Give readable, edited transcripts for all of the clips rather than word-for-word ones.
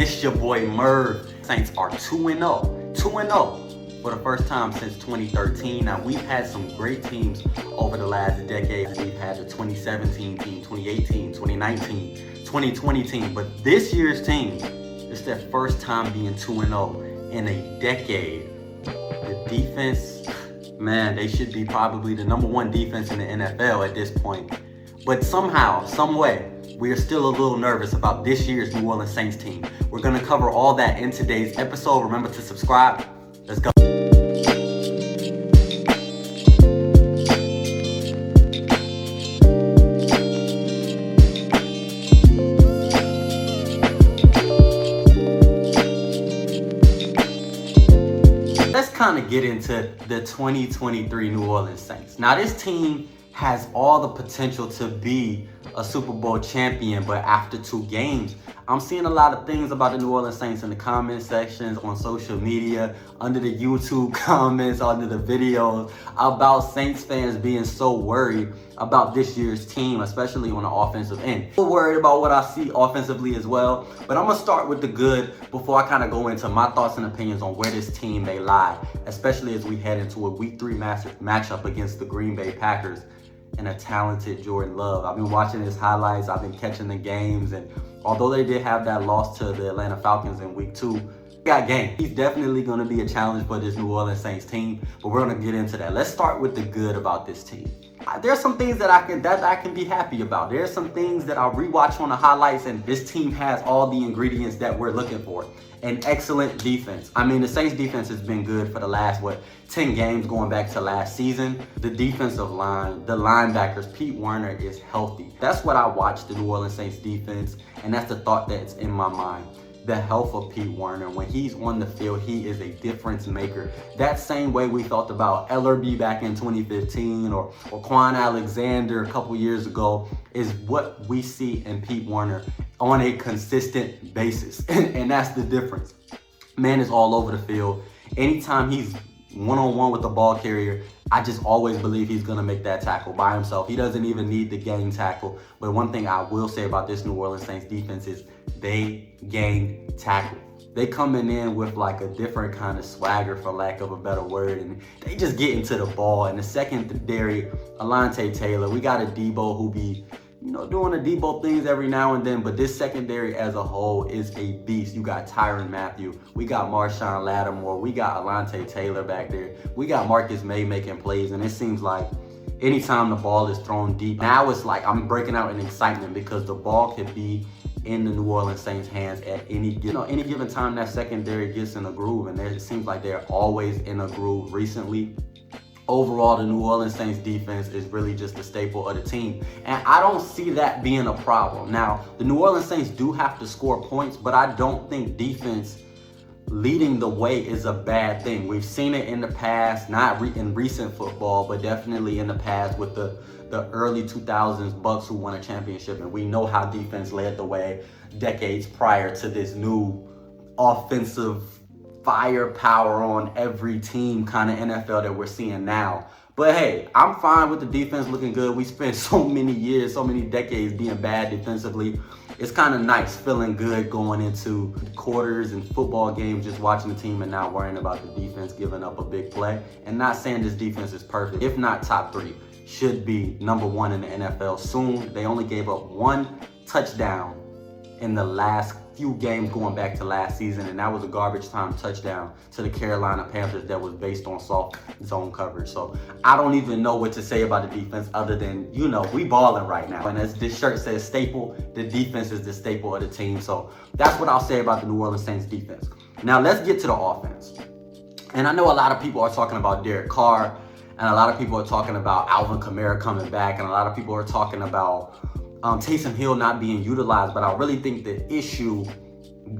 It's your boy Merv. Saints are 2-0. 2-0 for the first time since 2013. Now, we've had some great teams over the last decade. We've had the 2017 team, 2018, 2019, 2020 team. But this year's team, it's their first time being 2-0 in a decade. The defense, man, they should be probably the #1 defense in the NFL at this point. But somehow, some way, we are still a little nervous about this year's New Orleans Saints team. We're going to cover all that in today's episode. Remember to subscribe. Let's go. Let's kind of get into the 2023 New Orleans Saints. Now, this team has all the potential to be a Super Bowl champion, but after 2 games, I'm seeing a lot of things about the New Orleans Saints in the comment sections, on social media, under the YouTube comments, under the videos, about Saints fans being so worried about this year's team, especially on the offensive end. I'm worried about what I see offensively as well, but I'm gonna start with the good before I kind of go into my thoughts and opinions on where this team may lie, especially as we head into a Week 3 matchup against the Green Bay Packers and a talented Jordan Love. I've been watching his highlights, I've been catching the games, and although they did have that loss to the Atlanta Falcons in Week 2, got game. He's definitely going to be a challenge for this New Orleans Saints team, but we're going to get into that. Let's start with the good about this team. There's some things that I can be happy about. There's some things that I'll rewatch on the highlights, and this team has all the ingredients that we're looking for. An excellent defense. I mean, the Saints defense has been good for the last, 10 games going back to last season. The defensive line, the linebackers, Pete Werner is healthy. That's what I watch the New Orleans Saints defense, and that's the thought that's in my mind. The health of Pete Werner. When he's on the field, he is a difference maker. That same way we felt about LRB back in 2015 or Quan Alexander a couple years ago is what we see in Pete Werner on a consistent basis. And that's the difference. Man is all over the field. Anytime he's one-on-one with the ball carrier, I just always believe he's going to make that tackle by himself. He doesn't even need the gang tackle. But one thing I will say about this New Orleans Saints defense is they gang tackle. They coming in with like a different kind of swagger, for lack of a better word, and they just get into the ball. And the secondary, Alontae Taylor, we got a Debo who be, doing the Debo things every now and then, but this secondary as a whole is a beast. You got Tyrann Mathieu, we got Marshawn Lattimore, we got Alontae Taylor back there, we got Marcus May making plays, and it seems like anytime the ball is thrown deep, now it's like I'm breaking out in excitement because the ball could be in the New Orleans Saints' hands at any given time. That secondary gets in a groove, and it seems like they're always in a groove recently. Overall, the New Orleans Saints defense is really just a staple of the team. And I don't see that being a problem. Now, the New Orleans Saints do have to score points, but I don't think defense leading the way is a bad thing. We've seen it in the past, not in recent football, but definitely in the past with the early 2000s Bucks who won a championship. And we know how defense led the way decades prior to this new offensive firepower on every team kind of NFL that we're seeing now. But hey, I'm fine with the defense looking good. We spent so many years, so many decades being bad defensively. It's kind of nice feeling good going into quarters and football games, just watching the team and not worrying about the defense giving up a big play. And not saying this defense is perfect, if not top 3, should be #1 in the NFL soon. They only gave up 1 touchdown in the last few games going back to last season, and that was a garbage time touchdown to the Carolina Panthers that was based on soft zone coverage. So I don't even know what to say about the defense other than, we balling right now. And as this shirt says staple, the defense is the staple of the team. So that's what I'll say about the New Orleans Saints defense. Now let's get to the offense. And I know a lot of people are talking about Derek Carr, and a lot of people are talking about Alvin Kamara coming back, and a lot of people are talking about Taysom Hill not being utilized, but I really think the issue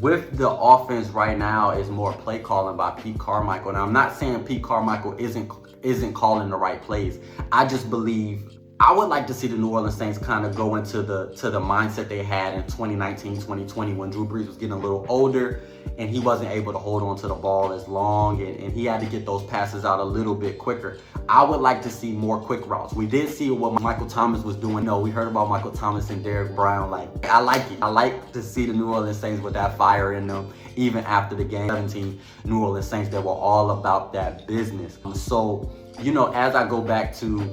with the offense right now is more play calling by Pete Carmichael. Now, I'm not saying Pete Carmichael isn't calling the right plays. I just believe I would like to see the New Orleans Saints kind of go into the mindset they had in 2019, 2020 when Drew Brees was getting a little older and he wasn't able to hold on to the ball as long and he had to get those passes out a little bit quicker. I would like to see more quick routes. We did see what Michael Thomas was doing. No, we heard about Michael Thomas and Derrick Brown. Like, I like it. I like to see the New Orleans Saints with that fire in them, even after the game. 17 New Orleans Saints that were all about that business. So, you know, as I go back to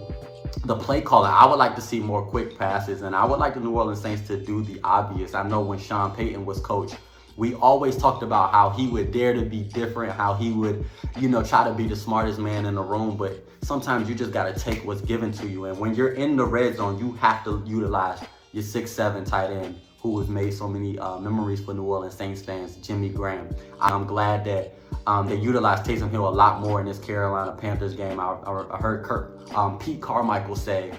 the play calling, I would like to see more quick passes, and I would like the New Orleans Saints to do the obvious. I know when Sean Payton was coach, we always talked about how he would dare to be different, how he would, you know, try to be the smartest man in the room, but sometimes you just got to take what's given to you. And when you're in the red zone, you have to utilize your 6'7" tight end who has made so many memories for New Orleans Saints fans, Jimmy Graham. I'm glad that they utilized Taysom Hill a lot more in this Carolina Panthers game. I heard Pete Carmichael say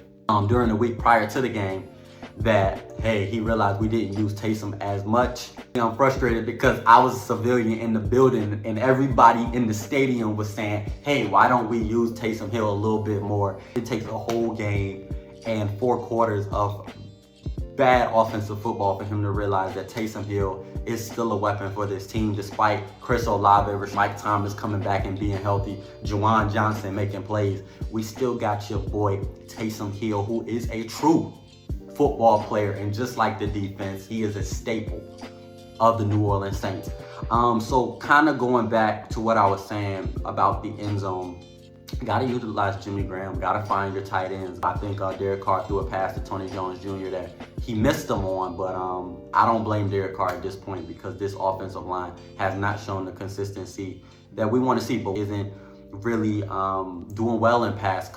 during the week prior to the game that, hey, he realized we didn't use Taysom as much. I'm frustrated because I was a civilian in the building and everybody in the stadium was saying, hey, why don't we use Taysom Hill a little bit more? It takes a whole game and 4 quarters of bad offensive football for him to realize that Taysom Hill is still a weapon for this team, despite Chris Olave, Mike Thomas coming back and being healthy, Juwan Johnson making plays. We still got your boy Taysom Hill, who is a true football player, and just like the defense, he is a staple of the New Orleans Saints. So kind of going back to what I was saying about the end zone, got to utilize Jimmy Graham, got to find your tight ends. I think Derek Carr threw a pass to Tony Jones Jr. that he missed them on, but I don't blame Derek Carr at this point because this offensive line has not shown the consistency that we want to see, but isn't really doing well in pass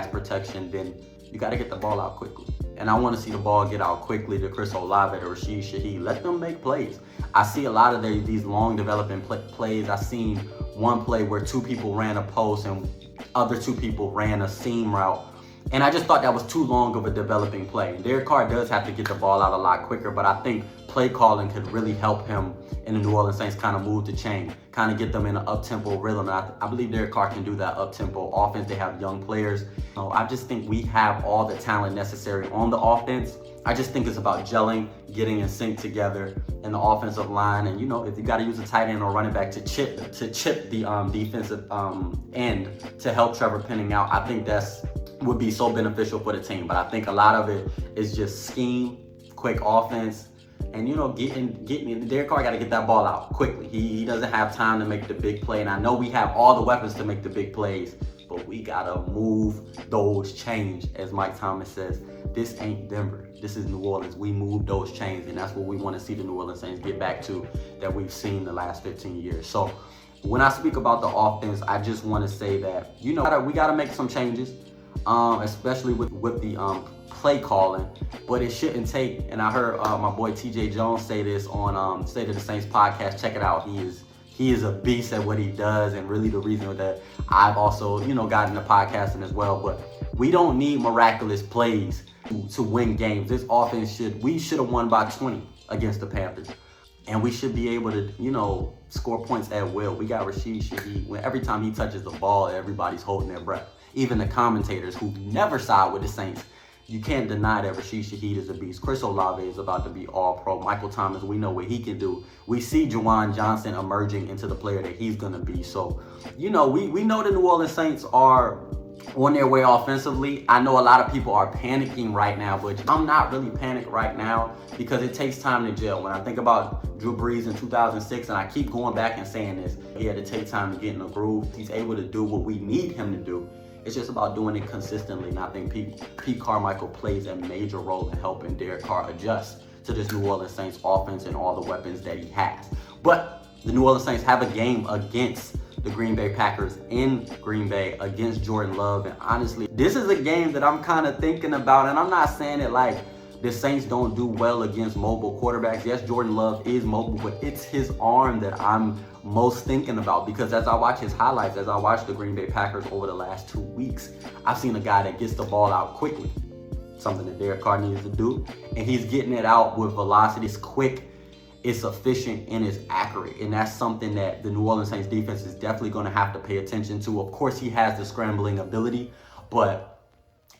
protection. Then you got to get the ball out quickly. And I want to see the ball get out quickly to Chris Olave, to Rashid Shaheed. Let them make plays. I see a lot of these long developing plays. I seen one play where 2 people ran a post and other 2 people ran a seam route. And I just thought that was too long of a developing play. Derek Carr does have to get the ball out a lot quicker, but I think play calling could really help him in the New Orleans Saints kind of move the chain, kind of get them in an up-tempo rhythm. And I believe Derek Carr can do that up-tempo offense. They have young players. So I just think we have all the talent necessary on the offense. I just think it's about gelling, getting in sync together in the offensive line. And, you know, if you got to use a tight end or running back to chip the defensive end to help Trevor Penning out, I think would be so beneficial for the team. But I think a lot of it is just scheme, quick offense, and, you know, getting Derek Carr got to get that ball out quickly. He doesn't have time to make the big play. And I know we have all the weapons to make the big plays, but we got to move those chains. As Mike Thomas says, this ain't Denver. This is New Orleans. We move those chains, and that's what we want to see the New Orleans Saints get back to that we've seen the last 15 years. So when I speak about the offense, I just want to say that, you know, we got to make some changes, especially with the play calling, but it shouldn't take, and I heard my boy TJ Jones say this on State of the Saints podcast. Check it out. He is a beast at what he does, and really the reason that I've also, you know, gotten into podcasting as well. But we don't need miraculous plays to win games. This offense we should have won by 20 against the Panthers, and we should be able to, you know, score points at will. We got Rashid Shaheed. Every time he touches the ball, everybody's holding their breath. Even the commentators who never side with the Saints, you can't deny that Rashid Shaheed is a beast. Chris Olave is about to be all-pro. Michael Thomas, we know what he can do. We see Juwan Johnson emerging into the player that he's going to be. So, you know, we know the New Orleans Saints are on their way offensively. I know a lot of people are panicking right now, but I'm not really panicked right now because it takes time to gel. When I think about Drew Brees in 2006, and I keep going back and saying this, he had to take time to get in the groove. He's able to do what we need him to do. It's just about doing it consistently, and I think Pete Carmichael plays a major role in helping Derek Carr adjust to this New Orleans Saints offense and all the weapons that he has. But the New Orleans Saints have a game against the Green Bay Packers in Green Bay against Jordan Love, and honestly, this is a game that I'm kind of thinking about, and I'm not saying it like the Saints don't do well against mobile quarterbacks. Yes, Jordan Love is mobile, but it's his arm that I'm most thinking about, because as I watch his highlights, as I watch the Green Bay Packers over the last 2 weeks, I've seen a guy that gets the ball out quickly, something that Derek Carr needs to do, and he's getting it out with velocity. It's quick, it's efficient, and it's accurate, and that's something that the New Orleans Saints defense is definitely going to have to pay attention to. Of course, he has the scrambling ability, but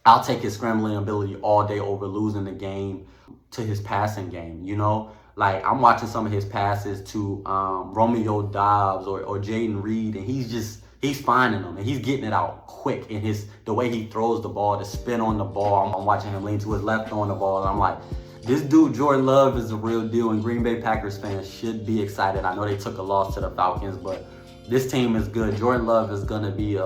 I'll take his scrambling ability all day over losing the game to his passing game, you know? Like, I'm watching some of his passes to Romeo Dobbs or Jaden Reed, and he's finding them, and he's getting it out quick. And the way he throws the ball, the spin on the ball, I'm watching him lean to his left on the ball, and I'm like, this dude, Jordan Love, is the real deal, and Green Bay Packers fans should be excited. I know they took a loss to the Falcons, but this team is good. Jordan Love is going to be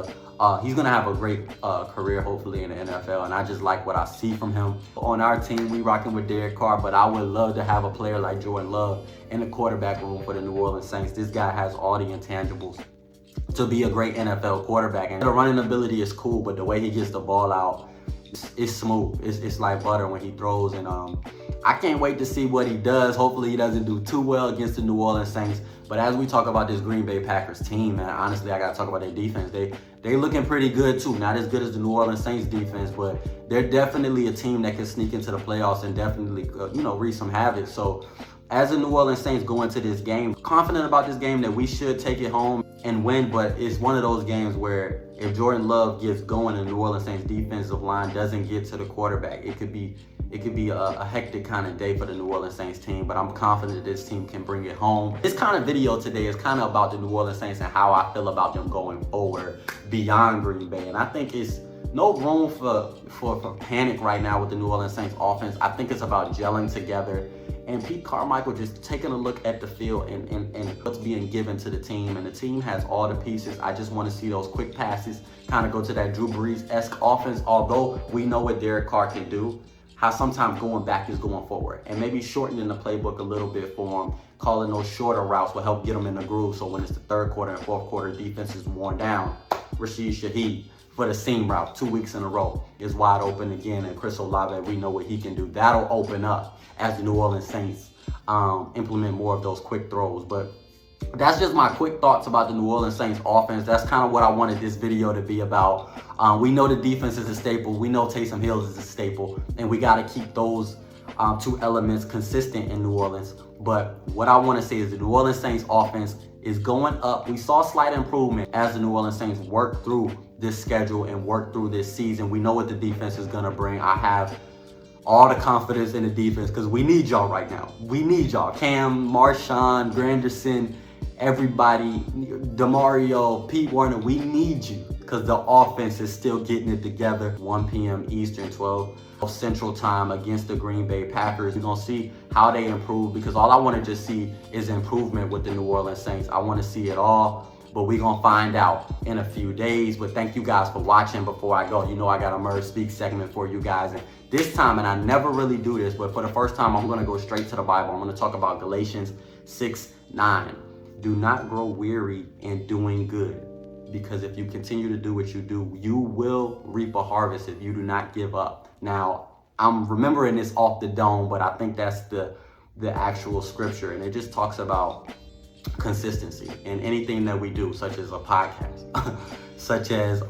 he's going to have a great career, hopefully, in the NFL, and I just like what I see from him. On our team, we rocking with Derek Carr, but I would love to have a player like Jordan Love in the quarterback room for the New Orleans Saints. This guy has all the intangibles to be a great NFL quarterback, and the running ability is cool, but the way he gets the ball out, it's smooth. It's like butter when he throws, and I can't wait to see what he does. Hopefully he doesn't do too well against the New Orleans Saints. But as we talk about this Green Bay Packers team, man, honestly, I got to talk about their defense. They looking pretty good too. Not as good as the New Orleans Saints defense, but they're definitely a team that can sneak into the playoffs and definitely, wreak some havoc. So as the New Orleans Saints go into this game, confident about this game that we should take it home and win, but it's one of those games where if Jordan Love gets going and the New Orleans Saints defensive line doesn't get to the quarterback, it could be a hectic kind of day for the New Orleans Saints team, but I'm confident this team can bring it home. This kind of video today is kind of about the New Orleans Saints and how I feel about them going forward beyond Green Bay. And I think it's no room for panic right now with the New Orleans Saints offense. I think it's about gelling together and Pete Carmichael just taking a look at the field and what's being given to the team. And the team has all the pieces. I just want to see those quick passes kind of go to that Drew Brees-esque offense, although we know what Derek Carr can do. How sometimes going back is going forward, and maybe shortening the playbook a little bit for him, calling those shorter routes will help get them in the groove. So when it's the third quarter and fourth quarter, defense is worn down. Rashid Shaheed for the seam route 2 weeks in a row is wide open again, and Chris Olave, we know what he can do. That'll open up as the New Orleans Saints implement more of those quick throws. But that's just my quick thoughts about the New Orleans Saints offense. That's kind of what I wanted this video to be about. We know the defense is a staple. We know Taysom Hill is a staple. And we got to keep those two elements consistent in New Orleans. But what I want to say is the New Orleans Saints offense is going up. We saw slight improvement as the New Orleans Saints work through this schedule and work through this season. We know what the defense is going to bring. I have all the confidence in the defense because we need y'all right now. We need y'all. Cam, Marshawn, Granderson, everybody, DeMario, Pete Werner, we need you because the offense is still getting it together. 1 p.m. Eastern, 12 Central Time against the Green Bay Packers. We're going to see how they improve because all I want to just see is improvement with the New Orleans Saints. I want to see it all, but we're going to find out in a few days. But thank you guys for watching. Before I go, I got a Merge Speak segment for you guys. And this time, and I never really do this, but for the first time, I'm going to go straight to the Bible. I'm going to talk about Galatians 6:9. Do not grow weary in doing good, because if you continue to do what you do, you will reap a harvest if you do not give up. Now, I'm remembering this off the dome, but I think that's the actual scripture, and it just talks about consistency in anything that we do, such as a podcast, such as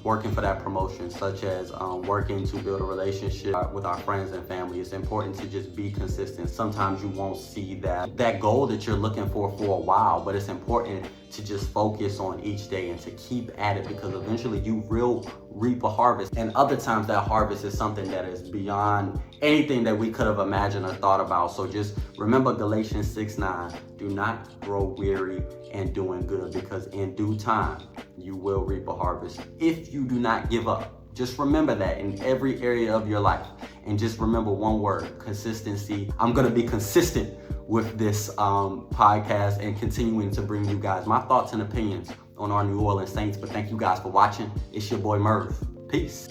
working for that promotion, such as working to build a relationship with our friends and family. It's important to just be consistent. Sometimes you won't see that goal that you're looking for a while, but it's important to just focus on each day and to keep at it, because eventually you will reap a harvest. And other times that harvest is something that is beyond anything that we could have imagined or thought about. So just remember Galatians 6:9. Do not grow weary in doing good, because in due time you will reap a harvest if you do not give up. Just remember that in every area of your life. And just remember one word: consistency. I'm going to be consistent with this podcast and continuing to bring you guys my thoughts and opinions on our New Orleans Saints. But thank you guys for watching. It's your boy Merv. Peace.